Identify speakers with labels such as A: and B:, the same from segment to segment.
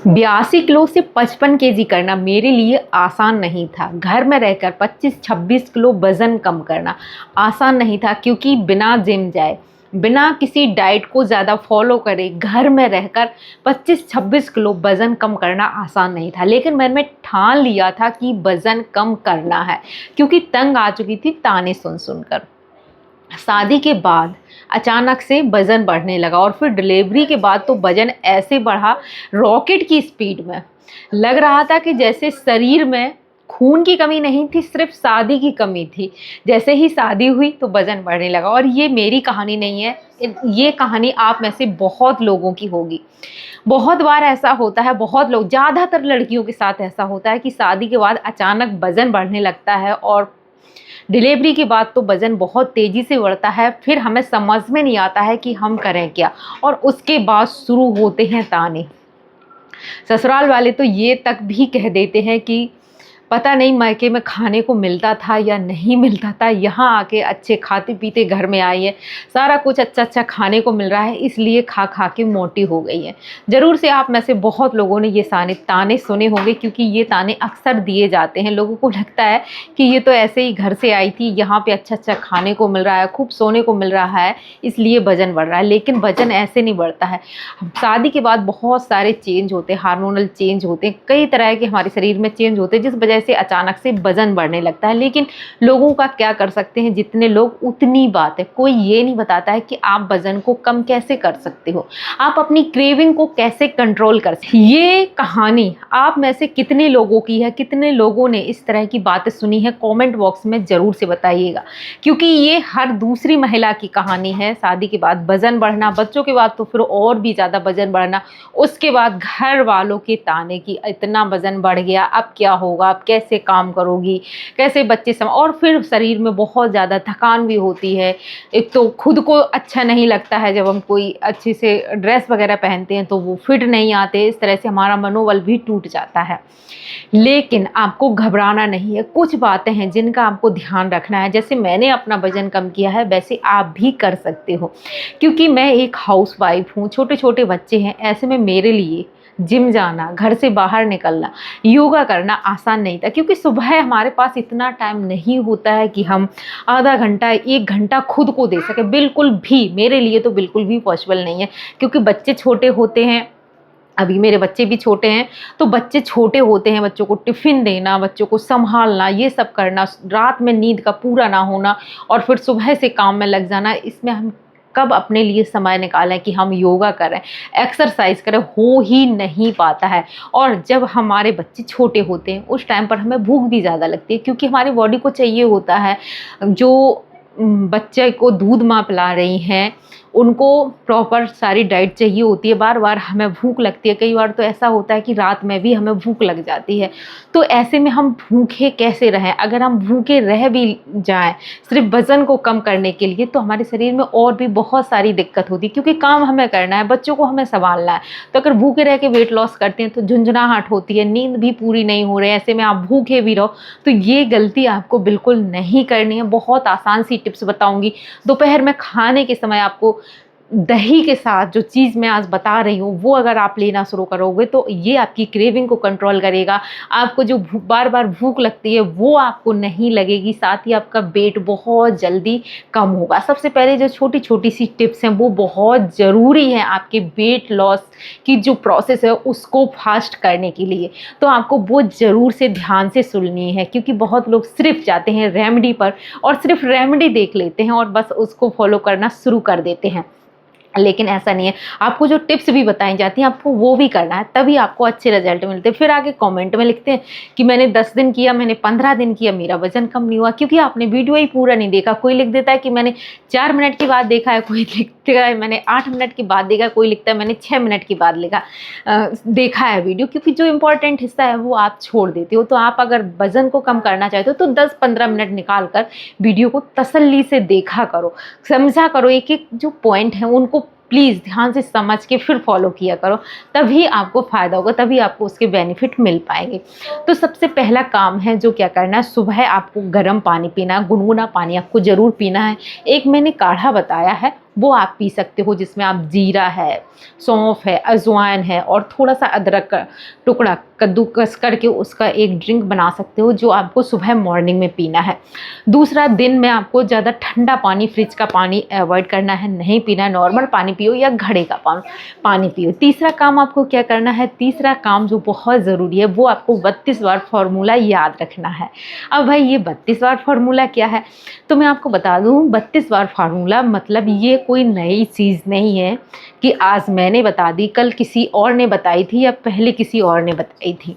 A: 82 kilo से 55 KG करना मेरे लिए आसान नहीं था। घर में रहकर 25-26 किलो वज़न कम करना आसान नहीं था, क्योंकि बिना जिम जाए, बिना किसी डाइट को ज़्यादा फॉलो करे, घर में रहकर 25-26 किलो वज़न कम करना आसान नहीं था। लेकिन मैंने ठान लिया था कि वज़न कम करना है, क्योंकि तंग आ चुकी थी ताने सुन सुनकर। शादी के बाद अचानक से वज़न बढ़ने लगा, और फिर डिलीवरी के बाद तो वज़न ऐसे बढ़ा रॉकेट की स्पीड में। लग रहा था कि जैसे शरीर में खून की कमी नहीं थी, सिर्फ शादी की कमी थी। जैसे ही शादी हुई तो वज़न बढ़ने लगा। और ये मेरी कहानी नहीं है, ये कहानी आप में से बहुत लोगों की होगी। बहुत बार ऐसा होता है, बहुत लोग, ज़्यादातर लड़कियों के साथ ऐसा होता है कि शादी के बाद अचानक वज़न बढ़ने लगता है, और डिलीवरी के बाद तो वज़न बहुत तेज़ी से बढ़ता है। फिर हमें समझ में नहीं आता है कि हम करें क्या, और उसके बाद शुरू होते हैं ताने। ससुराल वाले तो ये तक भी कह देते हैं कि पता नहीं मायके में खाने को मिलता था या नहीं मिलता था, यहाँ आके अच्छे खाते पीते घर में आई है, सारा कुछ अच्छा अच्छा खाने को मिल रहा है, इसलिए खा खा के मोटी हो गई है। ज़रूर से आप में से बहुत लोगों ने ये ताने सुने होंगे, क्योंकि ये ताने अक्सर दिए जाते हैं। लोगों को लगता है कि ये तो ऐसे ही घर से आई थी, यहाँ पे अच्छा अच्छा खाने को मिल रहा है, खूब सोने को मिल रहा है, इसलिए वज़न बढ़ रहा है। लेकिन वज़न ऐसे नहीं बढ़ता है। शादी के बाद बहुत सारे चेंज होते हैं, हार्मोनल चेंज होते हैं, कई तरह के हमारे शरीर में चेंज होते हैं, जिस वजह से अचानक से वज़न बढ़ने लगता है। लेकिन लोगों का क्या कर सकते हैं, जितने लोग उतनी बात है। कोई ये नहीं बताता है कि आप वज़न को कम कैसे कर सकते हो, आप अपनी क्रेविंग को कैसे कंट्रोल कर सकते हो। ये कहानी आप में से कितने लोगों की है, कितने लोगों ने इस तरह की बातें सुनी है, कमेंट बॉक्स में ज़रूर से बताइएगा, क्योंकि ये हर दूसरी महिला की कहानी है। शादी के बाद वज़न बढ़ना, बच्चों के बाद तो फिर और भी ज़्यादा वज़न बढ़ना, उसके बाद घर वालों के ताने कि इतना वज़न बढ़ गया, अब क्या होगा, अब कैसे काम करोगी, कैसे बच्चे और फिर शरीर में बहुत ज़्यादा थकान भी होती है। एक तो खुद को अच्छा नहीं लगता है, जब हम कोई अच्छे से ड्रेस वगैरह पहनते हैं तो वो फिट नहीं आते, इस तरह से हमारा मनोबल भी टूट जाता है। लेकिन आपको घबराना नहीं है। कुछ बातें हैं जिनका आपको ध्यान रखना है। जैसे मैंने अपना वज़न कम किया है, वैसे आप भी कर सकते हो, क्योंकि मैं एक हाउसवाइफ हूँ, छोटे छोटे बच्चे हैं। ऐसे में मेरे लिए जिम जाना, घर से बाहर निकलना, योगा करना आसान नहीं था, क्योंकि सुबह हमारे पास इतना टाइम नहीं होता है कि हम आधा घंटा 1 घंटा खुद को दे सके। बिल्कुल भी, मेरे लिए तो बिल्कुल भी पॉसिबल नहीं है, क्योंकि बच्चे छोटे होते हैं। अभी मेरे बच्चे भी छोटे हैं, तो बच्चे छोटे होते हैं, बच्चों को टिफ़िन देना, बच्चों को संभालना, ये सब करना, रात में नींद का पूरा ना होना, और फिर सुबह से काम में लग जाना। इसमें हम कब अपने लिए समय निकालें कि हम योगा करें, एक्सरसाइज करें, हो ही नहीं पाता है। और जब हमारे बच्चे छोटे होते हैं, उस टाइम पर हमें भूख भी ज़्यादा लगती है, क्योंकि हमारी बॉडी को चाहिए होता है। जो बच्चे को दूध माँ पिला रही हैं, उनको प्रॉपर सारी डाइट चाहिए होती है। बार बार हमें भूख लगती है, कई बार तो ऐसा होता है कि रात में भी हमें भूख लग जाती है। तो ऐसे में हम भूखे कैसे रहें? अगर हम भूखे रह भी जाएं सिर्फ वज़न को कम करने के लिए, तो हमारे शरीर में और भी बहुत सारी दिक्कत होती है, क्योंकि काम हमें करना है, बच्चों को हमें संभालना है। तो अगर भूखे रह के वेट लॉस करते हैं तो झुंझुनाहट होती है, नींद भी पूरी नहीं हो रही है, ऐसे में आप भूखे भी रहो। तो ये गलती आपको बिल्कुल नहीं करनी है। बहुत आसान सी टिप्स बताऊंगी। दोपहर में खाने के समय आपको दही के साथ जो चीज़ मैं आज बता रही हूँ, वो अगर आप लेना शुरू करोगे तो ये आपकी क्रेविंग को कंट्रोल करेगा। आपको जो बार बार भूख लगती है वो आपको नहीं लगेगी, साथ ही आपका वेट बहुत जल्दी कम होगा। सबसे पहले जो छोटी छोटी सी टिप्स हैं वो बहुत ज़रूरी है आपके वेट लॉस की जो प्रोसेस है उसको फास्ट करने के लिए। तो आपको वो ज़रूर से ध्यान से सुननी है, क्योंकि बहुत लोग सिर्फ जाते हैं रेमेडी पर और सिर्फ रेमेडी देख लेते हैं और बस उसको फॉलो करना शुरू कर देते हैं। लेकिन ऐसा नहीं है। आपको जो टिप्स भी बताई जाती हैं आपको वो भी करना है, तभी आपको अच्छे रिजल्ट मिलते हैं। फिर आगे कमेंट में लिखते हैं कि मैंने 10 दिन किया, मैंने 15 दिन किया, मेरा वजन कम नहीं हुआ, क्योंकि आपने वीडियो ही पूरा नहीं देखा। कोई लिख देता है कि मैंने 4 मिनट के बाद देखा है, कोई लिखता है मैंने 8 मिनट के बाद देखा, कोई लिखता है मैंने 6 मिनट के बाद देखा है वीडियो, क्योंकि जो इंपॉर्टेंट हिस्सा है वो आप छोड़ देते हो। तो आप अगर वजन को कम करना चाहते हो तो 10-15 मिनट निकाल कर वीडियो को तसल्ली से देखा करो, समझा करो, एक एक जो पॉइंट है उनको प्लीज़ ध्यान से समझ के फिर फॉलो किया करो, तभी आपको फ़ायदा होगा, तभी आपको उसके बेनिफिट मिल पाएंगे। तो सबसे पहला काम है जो क्या करना है, सुबह आपको गर्म पानी पीना है, गुनगुना पानी आपको ज़रूर पीना है। एक मैंने काढ़ा बताया है वो आप पी सकते हो, जिसमें आप जीरा है, सौंफ है, अजवाइन है और थोड़ा सा अदरक का टुकड़ा कद्दूकस करके उसका एक ड्रिंक बना सकते हो, जो आपको सुबह मॉर्निंग में पीना है। दूसरा, दिन में आपको ज़्यादा ठंडा पानी, फ्रिज का पानी अवॉइड करना है, नहीं पीना है, नॉर्मल पानी पियो या घड़े का पानी पियो। तीसरा काम आपको क्या करना है, तीसरा काम जो बहुत ज़रूरी है, वो आपको 32 वार फार्मूला याद रखना है। अब भाई ये 32 वार फार्मूला क्या है, तो मैं आपको बता दूं, 32 वार फार्मूला मतलब ये कोई नई चीज़ नहीं है कि आज मैंने बता दी, कल किसी और ने बताई थी या पहले किसी और ने बताई थी।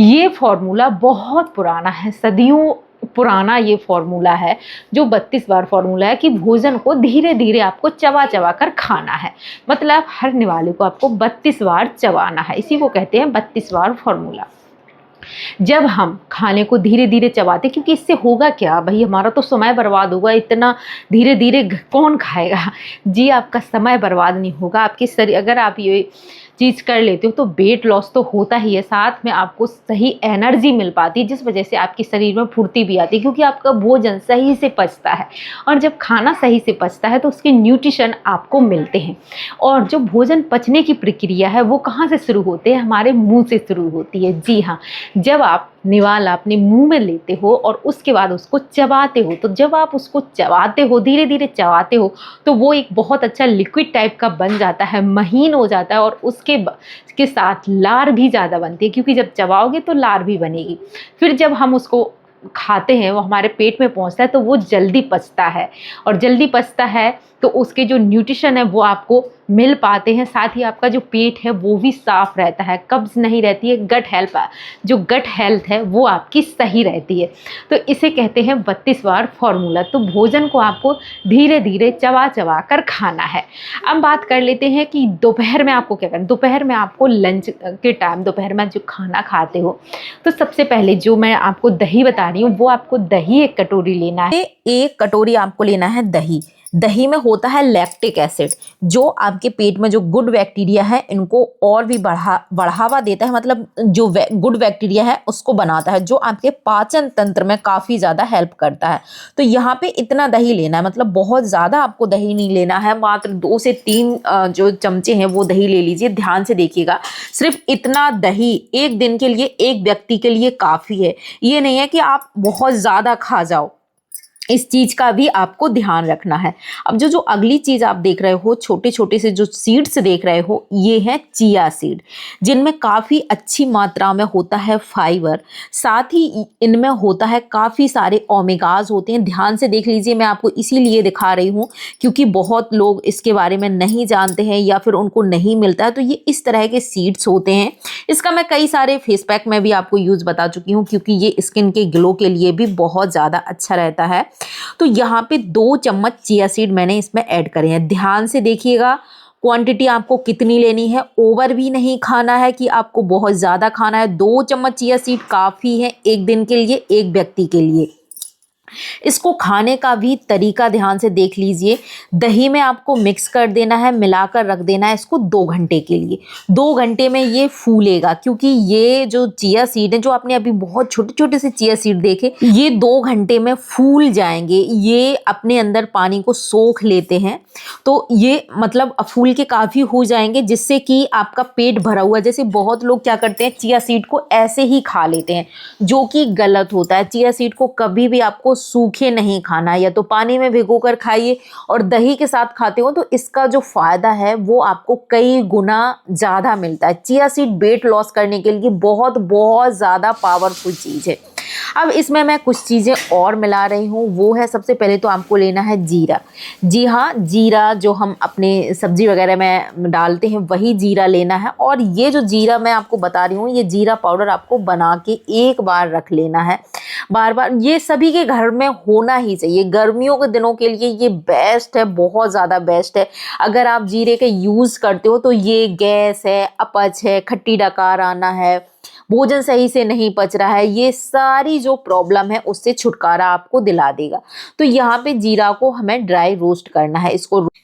A: ये फार्मूला बहुत पुराना है, सदियों पुराना ये फार्मूला है, जो 32 बार फार्मूला है कि भोजन को धीरे धीरे आपको चबा चबा कर खाना है। मतलब हर निवाले को आपको 32 बार चबाना है, इसी को कहते हैं 32 बार फार्मूला। जब हम खाने को धीरे धीरे चबाते, क्योंकि इससे होगा क्या भाई, हमारा तो समय बर्बाद होगा, इतना धीरे धीरे कौन खाएगा जी। आपका समय बर्बाद नहीं होगा, आपकी शरीर, अगर आप ये चीज़ कर लेते हो तो वेट लॉस तो होता ही है, साथ में आपको सही एनर्जी मिल पाती है, जिस वजह से आपके शरीर में फुर्ती भी आती है, क्योंकि आपका भोजन सही से पचता है। और जब खाना सही से पचता है तो उसके न्यूट्रिशन आपको मिलते हैं। और जो भोजन पचने की प्रक्रिया है वो कहाँ से शुरू होती है, हमारे मुंह से शुरू होती है। जी हाँ, जब आप निवाला अपने मुंह में लेते हो और उसके बाद उसको चबाते हो, तो जब आप उसको चबाते हो, धीरे धीरे चबाते हो, तो वो एक बहुत अच्छा लिक्विड टाइप का बन जाता है, महीन हो जाता है, और उसके साथ लार भी ज़्यादा बनती है, क्योंकि जब चबाओगे तो लार भी बनेगी। फिर जब हम उसको खाते हैं, वो हमारे पेट में पहुंचता है, तो वो जल्दी पचता है, और जल्दी पचता है तो उसके जो न्यूट्रिशन है वो आपको मिल पाते हैं। साथ ही आपका जो पेट है वो भी साफ रहता है, कब्ज नहीं रहती है, गट हेल्थ है वो आपकी सही रहती है। तो इसे कहते हैं 32 बार फार्मूला। तो भोजन को आपको धीरे धीरे चबा चबा कर खाना है। अब बात कर लेते हैं कि दोपहर में आपको क्या करना। दोपहर में आपको लंच के टाइम, दोपहर में जो खाना खाते हो, तो सबसे पहले जो मैं आपको दही बता रही हूँ, वो आपको दही 1 कटोरी लेना है। 1 कटोरी आपको लेना है दही। दही में होता है लैक्टिक एसिड, जो आपके पेट में जो गुड बैक्टीरिया है इनको और भी बढ़ावा देता है, मतलब जो गुड बैक्टीरिया है उसको बनाता है, जो आपके पाचन तंत्र में काफ़ी ज़्यादा हेल्प करता है। तो यहाँ पे इतना दही लेना है, मतलब बहुत ज़्यादा आपको दही नहीं लेना है, मात्र 2 से 3 जो चमचे हैं वो दही ले लीजिए। ध्यान से देखिएगा, सिर्फ इतना दही एक दिन के लिए, एक व्यक्ति के लिए काफ़ी है। ये नहीं है कि आप बहुत ज़्यादा खा जाओ, इस चीज का भी आपको ध्यान रखना है। अब जो अगली चीज आप देख रहे हो, छोटे छोटे से जो सीड्स देख रहे हो, ये है चिया सीड, जिनमें काफी अच्छी मात्रा में होता है फाइबर, साथ ही इनमें होता है काफी सारे ओमेगाज होते हैं। ध्यान से देख लीजिए, मैं आपको इसीलिए दिखा रही हूँ क्योंकि बहुत लोग इसके बारे में नहीं जानते हैं या फिर उनको नहीं मिलता है। तो ये इस तरह के सीड्स होते हैं। इसका मैं कई सारे फेस पैक में भी आपको यूज बता चुकी हूँ, क्योंकि ये स्किन के ग्लो के लिए भी बहुत ज्यादा अच्छा रहता है। तो यहाँ पे 2 चम्मच चिया सीड मैंने इसमें ऐड करे हैं। ध्यान से देखिएगा, क्वांटिटी आपको कितनी लेनी है, ओवर भी नहीं खाना है कि आपको बहुत ज़्यादा खाना है। 2 चम्मच चिया सीड काफ़ी है एक दिन के लिए, एक व्यक्ति के लिए। इसको खाने का भी तरीका ध्यान से देख लीजिए। दही में आपको मिक्स कर देना है, मिलाकर रख देना है इसको 2 घंटे के लिए। 2 घंटे में ये फूलेगा, क्योंकि ये जो चिया सीड है, जो आपने अभी बहुत छोटे छोटे से चिया सीड देखे, ये 2 घंटे में फूल जाएंगे। ये अपने अंदर पानी को सोख लेते हैं, तो ये मतलब फूल के काफ़ी हो जाएंगे, जिससे कि आपका पेट भरा हुआ। जैसे बहुत लोग क्या करते हैं, चिया सीड को ऐसे ही खा लेते हैं, जो कि गलत होता है। चिया सीड को कभी भी आपको सूखे नहीं खाना, या तो पानी में भिगोकर खाइए, और दही के साथ खाते हो तो इसका जो फायदा है वो आपको कई गुना ज़्यादा मिलता है। चिया सीड वेट लॉस करने के लिए बहुत बहुत ज़्यादा पावरफुल चीज़ है। अब इसमें मैं कुछ चीज़ें और मिला रही हूँ, वो है सबसे पहले तो आपको लेना है जीरा। जी हाँ, जीरा जो हम अपने सब्जी वगैरह में डालते हैं वही जीरा लेना है। और ये जो जीरा मैं आपको बता रही हूँ, ये जीरा पाउडर आपको बना के एक बार रख लेना है। बार बार ये सभी के घर में होना ही चाहिए। गर्मियों के दिनों के लिए ये बेस्ट है, बहुत ज़्यादा बेस्ट है। अगर आप जीरे का यूज़ करते हो तो ये गैस है, अपच है, खट्टी डकार आना है, भोजन सही से नहीं पच रहा है, ये सारी जो प्रॉब्लम है उससे छुटकारा आपको दिला देगा। तो यहाँ पे जीरा को हमें ड्राई रोस्ट करना है,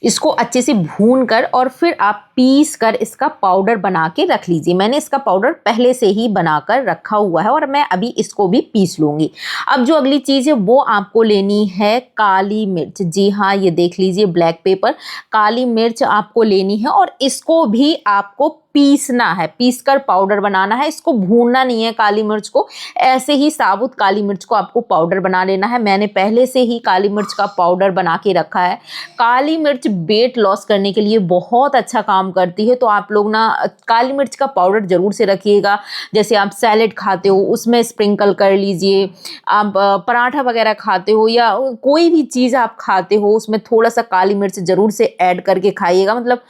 A: इसको अच्छे से भून कर और फिर आप पीस कर इसका पाउडर बना के रख लीजिए। मैंने इसका पाउडर पहले से ही बनाकर रखा हुआ है और मैं अभी इसको भी पीस लूँगी। अब जो अगली चीज़ है वो आपको लेनी है काली मिर्च। जी हाँ, ये देख लीजिए ब्लैक पेपर, काली मिर्च आपको लेनी है और इसको भी आपको पीसना है, पीसकर पाउडर बनाना है। इसको भूनना नहीं है काली मिर्च को, ऐसे ही साबुत काली मिर्च को आपको पाउडर बना लेना है। मैंने पहले से ही काली मिर्च का पाउडर बना के रखा है। काली मिर्च वेट लॉस करने के लिए बहुत अच्छा काम करती है, तो आप लोग ना काली मिर्च का पाउडर ज़रूर से रखिएगा। जैसे आप सैलेड खाते हो उसमें स्प्रिंकल कर लीजिए, आप पराठा वगैरह खाते हो या कोई भी चीज़ आप खाते हो उसमें थोड़ा सा काली मिर्च ज़रूर से ऐड करके खाइएगा। मतलब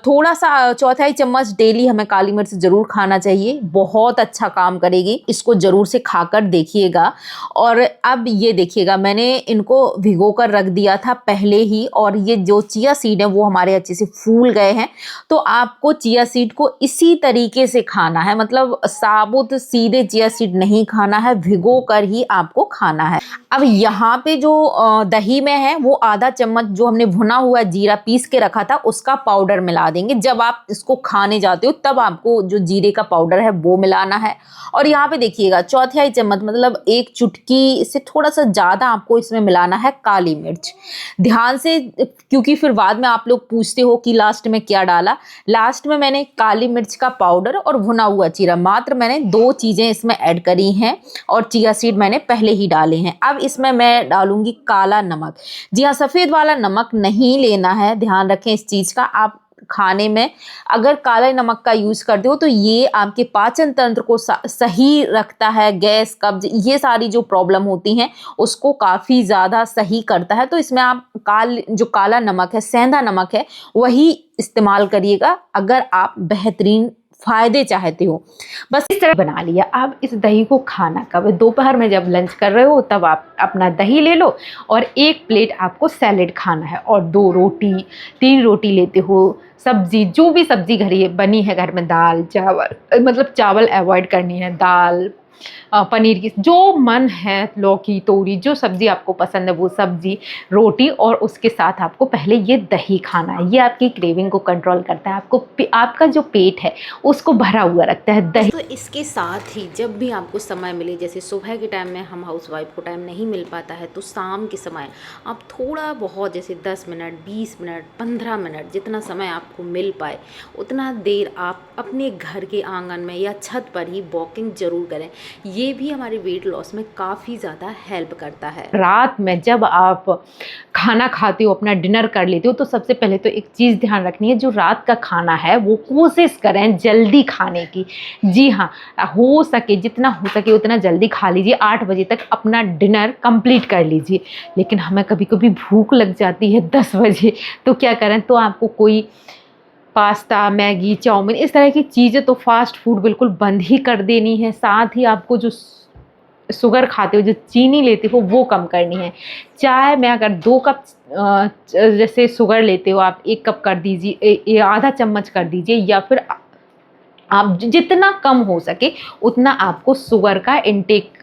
A: थोड़ा सा चौथाई चम्मच डेली हमें काली मिर्च ज़रूर खाना चाहिए, बहुत अच्छा काम करेगी। इसको ज़रूर से खाकर देखिएगा। और अब ये देखिएगा, मैंने इनको भिगो कर रख दिया था पहले ही, और ये जो चिया सीड है वो हमारे अच्छे से फूल गए हैं। तो आपको चिया सीड को इसी तरीके से खाना है, मतलब साबुत सीधे चिया सीड नहीं खाना है, भिगो कर ही आपको खाना है। अब यहाँ पे जो दही में है वो आधा चम्मच जो हमने भुना हुआ जीरा पीस के रखा था उसका पाउडर मिला देंगे। जब आप इसको खाने जाते हो तब आपको जो जीरे का पाउडर है वो मिलाना है। और यहाँ पे देखिएगा चौथाई चम्मच, मतलब एक चुटकी से थोड़ा सा ज़्यादा आपको इसमें मिलाना है काली मिर्च। ध्यान से, क्योंकि फिर बाद में आप लोग पूछते हो कि लास्ट में क्या डाला। लास्ट में मैंने काली मिर्च का पाउडर और भुना हुआ जीरा, मात्र मैंने 2 चीज़ें इसमें ऐड करी हैं और चिया सीड मैंने पहले ही डाले हैं। अब इसमें मैं डालूंगी काला नमक। जी हाँ, सफ़ेद वाला नमक नहीं लेना है, ध्यान रखें इस चीज़ का। आप खाने में अगर काले नमक का यूज़ करते हो तो ये आपके पाचन तंत्र को सही रखता है, गैस कब्ज ये सारी जो प्रॉब्लम होती हैं उसको काफ़ी ज़्यादा सही करता है। तो इसमें आप जो काला नमक है, सेंधा नमक है, वही इस्तेमाल करिएगा अगर आप बेहतरीन फ़ायदे चाहते हो। बस इस तरह बना लिया। अब इस दही को खाना कब, दोपहर में जब लंच कर रहे हो तब आप अपना दही ले लो और 1 प्लेट आपको सैलेड खाना है और 2 रोटी 3 रोटी लेते हो, सब्जी जो भी सब्जी घर बनी है घर में, दाल चावल, मतलब चावल अवॉइड करनी है, दाल पनीर की जो मन है, लौकी तोरी जो सब्ज़ी आपको पसंद है वो सब्ज़ी, रोटी, और उसके साथ आपको पहले ये दही खाना है। ये आपकी क्रेविंग को कंट्रोल करता है, आपका जो पेट है उसको भरा हुआ रखता है दही। तो इसके साथ ही जब भी आपको समय मिले, जैसे सुबह के टाइम में हम हाउसवाइफ को टाइम नहीं मिल पाता है तो शाम के समय आप थोड़ा बहुत, जैसे 10 मिनट 20 मिनट 15 मिनट, जितना समय आपको मिल पाए उतना देर आप अपने घर के आंगन में या छत पर ही वॉकिंग ज़रूर करें। ये भी हमारे वेट लॉस में काफ़ी ज़्यादा हेल्प करता है। रात में जब आप खाना खाते हो, अपना डिनर कर लेते हो, तो सबसे पहले तो एक चीज़ ध्यान रखनी है, जो रात का खाना है वो कोशिश करें जल्दी खाने की। जी हाँ, हो सके जितना हो सके उतना जल्दी खा लीजिए, 8 बजे तक अपना डिनर कंप्लीट कर लीजिए। लेकिन हमें कभी कभी भूख लग जाती है 10 बजे, तो क्या करें, तो आपको कोई पास्ता, मैगी, चाउमीन इस तरह की चीज़ें, तो फास्ट फूड बिल्कुल बंद ही कर देनी है। साथ ही आपको जो शुगर खाते हो, जो चीनी लेते हो, वो कम करनी है। चाय में अगर 2 कप जैसे शुगर लेते हो आप, 1 कप कर दीजिए, आधा चम्मच कर दीजिए, या फिर आप जितना कम हो सके उतना आपको शुगर का इंटेक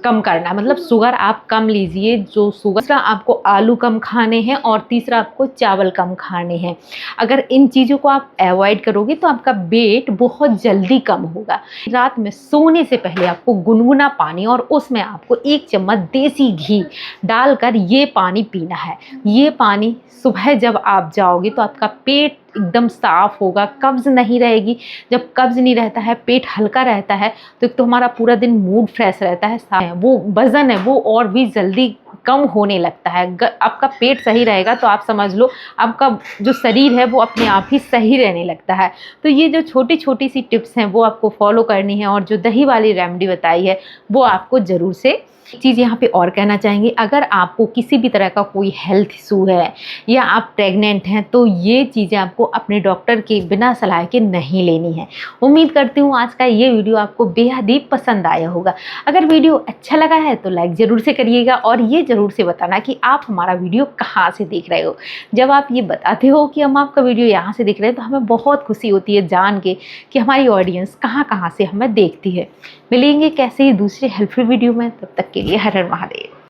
A: कम करना है, मतलब शुगर आप कम लीजिए। जो शुगर, तीसरा आपको आलू कम खाने हैं और तीसरा आपको चावल कम खाने हैं। अगर इन चीज़ों को आप अवॉइड करोगे तो आपका वेट बहुत जल्दी कम होगा। रात में सोने से पहले आपको गुनगुना पानी और उसमें आपको 1 चम्मच देसी घी डालकर ये पानी पीना है। ये पानी सुबह जब आप जाओगे तो आपका पेट एकदम साफ होगा, कब्ज़ नहीं रहेगी। जब कब्ज़ नहीं रहता है, पेट हल्का रहता है, तो एक तो हमारा पूरा दिन मूड फ्रेश रहता है, वो वज़न है वो और भी जल्दी कम होने लगता है। आपका पेट सही रहेगा तो आप समझ लो आपका जो शरीर है वो अपने आप ही सही रहने लगता है। तो ये जो छोटी छोटी सी टिप्स हैं वो आपको फॉलो करनी है, और जो दही वाली रेमेडी बताई है वो आपको ज़रूर से। चीज़ यहाँ पे और कहना चाहेंगे, अगर आपको किसी भी तरह का कोई हेल्थ इशू है या आप प्रेग्नेंट हैं तो ये चीज़ें आपको आपको अपने डॉक्टर के बिना सलाह के नहीं लेनी है। उम्मीद करती हूँ आज का ये वीडियो आपको बेहद ही पसंद आया होगा। अगर वीडियो अच्छा लगा है तो लाइक ज़रूर से करिएगा और ये ज़रूर से बताना कि आप हमारा वीडियो कहाँ से देख रहे हो। जब आप ये बताते हो कि हम आपका वीडियो यहाँ से देख रहे हैं तो हमें बहुत खुशी होती है जान के कि हमारी ऑडियंस कहाँ कहाँ से हमें देखती है। मिलेंगे कैसे ही दूसरे हेल्पफुल वीडियो में, तब तक के लिए हर हर महादेव।